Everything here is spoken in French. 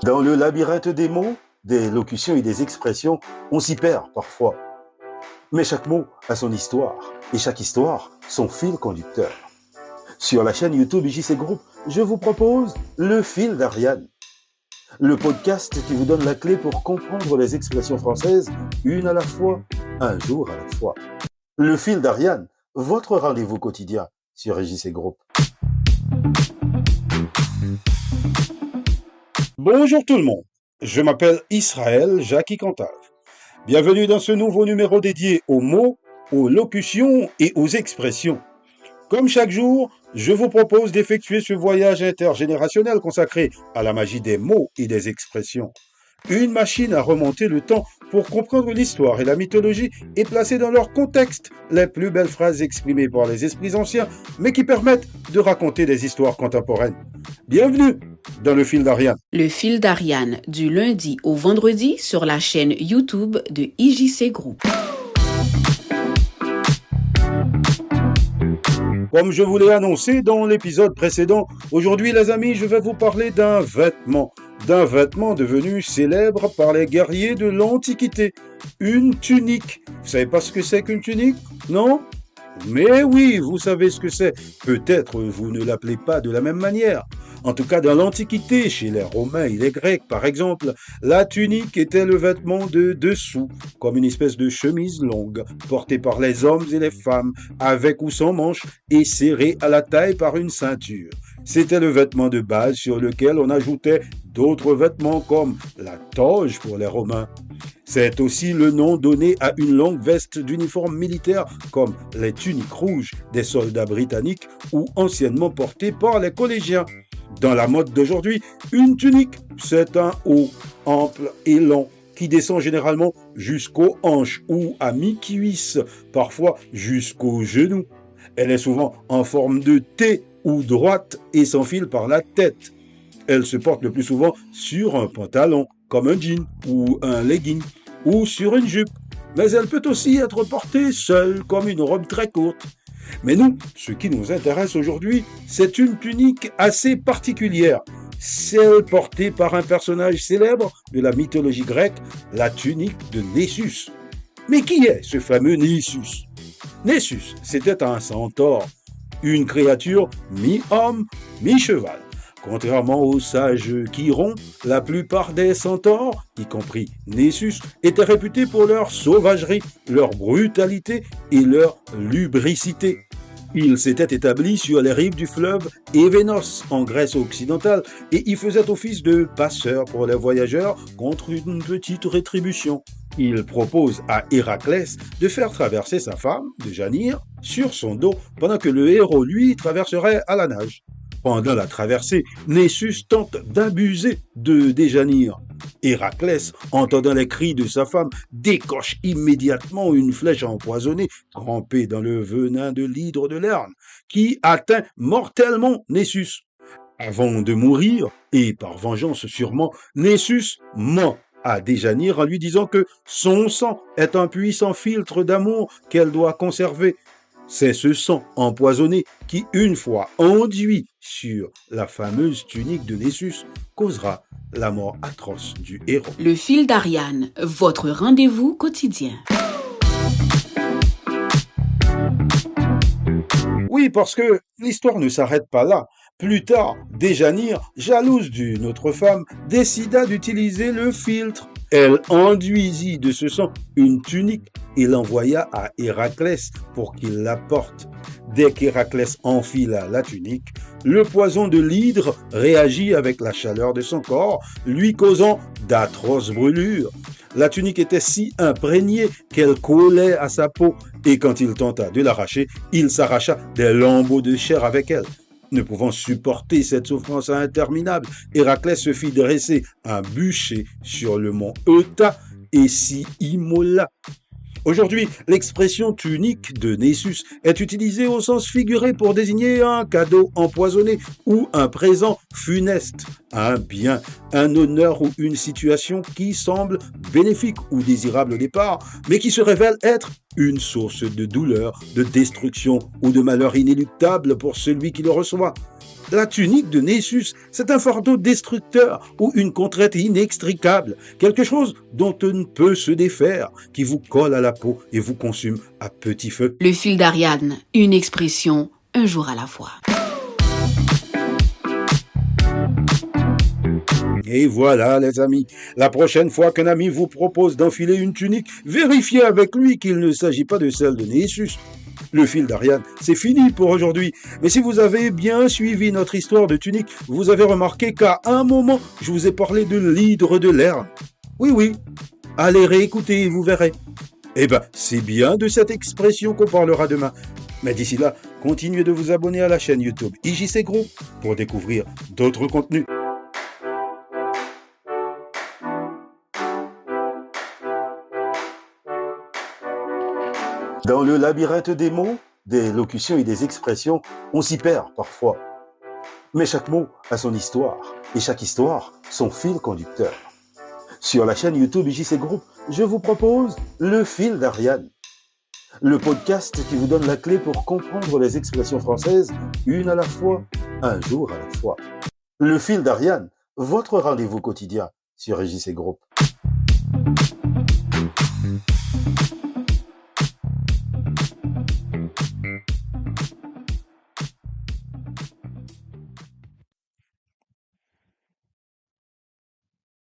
Dans le labyrinthe des mots, des locutions et des expressions, on s'y perd parfois. Mais chaque mot a son histoire, et chaque histoire, son fil conducteur. Sur la chaîne YouTube JC Group, je vous propose Le Fil d'Ariane, le podcast qui vous donne la clé pour comprendre les expressions françaises, une à la fois, un jour à la fois. Le Fil d'Ariane, votre rendez-vous quotidien sur JC Group. Bonjour tout le monde, je m'appelle Israël Jackie Cantave. Bienvenue dans ce nouveau numéro dédié aux mots, aux locutions et aux expressions. Comme chaque jour, je vous propose d'effectuer ce voyage intergénérationnel consacré à la magie des mots et des expressions. Une machine à remonter le temps pour comprendre l'histoire et la mythologie et placer dans leur contexte les plus belles phrases exprimées par les esprits anciens, mais qui permettent de raconter des histoires contemporaines. Bienvenue dans Le Fil d'Ariane. Le Fil d'Ariane, du lundi au vendredi sur la chaîne YouTube de IJC Group. Comme je vous l'ai annoncé dans l'épisode précédent, aujourd'hui les amis, je vais vous parler d'un vêtement devenu célèbre par les guerriers de l'Antiquité, une tunique. Vous savez pas ce que c'est qu'une tunique? Non? Mais oui, vous savez ce que c'est. Peut-être vous ne l'appelez pas de la même manière. En tout cas, dans l'Antiquité, chez les Romains et les Grecs, par exemple, la tunique était le vêtement de dessous, comme une espèce de chemise longue, portée par les hommes et les femmes, avec ou sans manches, et serrée à la taille par une ceinture. C'était le vêtement de base sur lequel on ajoutait d'autres vêtements comme la toge pour les Romains. C'est aussi le nom donné à une longue veste d'uniforme militaire comme les tuniques rouges des soldats britanniques ou anciennement portées par les collégiens. Dans la mode d'aujourd'hui, une tunique, c'est un haut, ample et long, qui descend généralement jusqu'aux hanches ou à mi-cuisse, parfois jusqu'aux genoux. Elle est souvent en forme de T ou droite et s'enfile par la tête. Elle se porte le plus souvent sur un pantalon, comme un jean ou un legging, ou sur une jupe. Mais elle peut aussi être portée seule, comme une robe très courte. Mais nous, ce qui nous intéresse aujourd'hui, c'est une tunique assez particulière, celle portée par un personnage célèbre de la mythologie grecque, la tunique de Nessus. Mais qui est ce fameux Nessus? Nessus, c'était un centaure, une créature mi-homme, mi-cheval. Contrairement aux sages Chiron, la plupart des centaures, y compris Nessus, étaient réputés pour leur sauvagerie, leur brutalité et leur lubricité. Ils s'étaient établis sur les rives du fleuve Événos, en Grèce occidentale, et y faisaient office de passeurs pour les voyageurs contre une petite rétribution. Il propose à Héraclès de faire traverser sa femme, Déjanire, sur son dos, pendant que le héros, lui, traverserait à la nage. Pendant la traversée, Nessus tente d'abuser de Déjanire. Héraclès, entendant les cris de sa femme, décoche immédiatement une flèche empoisonnée trempée dans le venin de l'hydre de Lerne, qui atteint mortellement Nessus. Avant de mourir, et par vengeance sûrement, Nessus ment à Déjanire en lui disant que son sang est un puissant filtre d'amour qu'elle doit conserver. C'est ce sang empoisonné qui, une fois enduit sur la fameuse tunique de Nessus, causera la mort atroce du héros. Le Fil d'Ariane, votre rendez-vous quotidien. Oui, parce que l'histoire ne s'arrête pas là. Plus tard, Déjanire, jalouse d'une autre femme, décida d'utiliser le filtre. Elle enduisit de ce sang une tunique et l'envoya à Héraclès pour qu'il la porte. Dès qu'Héraclès enfila la tunique, le poison de l'hydre réagit avec la chaleur de son corps, lui causant d'atroces brûlures. La tunique était si imprégnée qu'elle collait à sa peau, et quand il tenta de l'arracher, il s'arracha des lambeaux de chair avec elle. Ne pouvant supporter cette souffrance interminable, Héraclès se fit dresser un bûcher sur le mont Euta et s'y immola. Aujourd'hui, l'expression tunique de Nessus est utilisée au sens figuré pour désigner un cadeau empoisonné ou un présent funeste, un bien, un honneur ou une situation qui semble bénéfique ou désirable au départ, mais qui se révèle être une source de douleur, de destruction ou de malheur inéluctable pour celui qui le reçoit. La tunique de Nessus, c'est un fardeau destructeur ou une contrainte inextricable, quelque chose dont on ne peut se défaire, qui vous colle à la peau et vous consume à petit feu. Le fil d'Ariane, une expression, un jour à la fois. Et voilà, les amis, la prochaine fois qu'un ami vous propose d'enfiler une tunique, vérifiez avec lui qu'il ne s'agit pas de celle de Nessus. Le fil d'Ariane, c'est fini pour aujourd'hui. Mais si vous avez bien suivi notre histoire de tunique, vous avez remarqué qu'à un moment, je vous ai parlé de l'hydre de Lerne. Oui, oui, allez réécouter et vous verrez. Eh ben, c'est bien de cette expression qu'on parlera demain. Mais d'ici là, continuez de vous abonner à la chaîne YouTube IJC Group pour découvrir d'autres contenus. Dans le labyrinthe des mots, des locutions et des expressions, on s'y perd parfois. Mais chaque mot a son histoire, et chaque histoire son fil conducteur. Sur la chaîne YouTube IJC Group, je vous propose Le Fil d'Ariane, le podcast qui vous donne la clé pour comprendre les expressions françaises, une à la fois, un jour à la fois. Le Fil d'Ariane, votre rendez-vous quotidien sur IJC Group.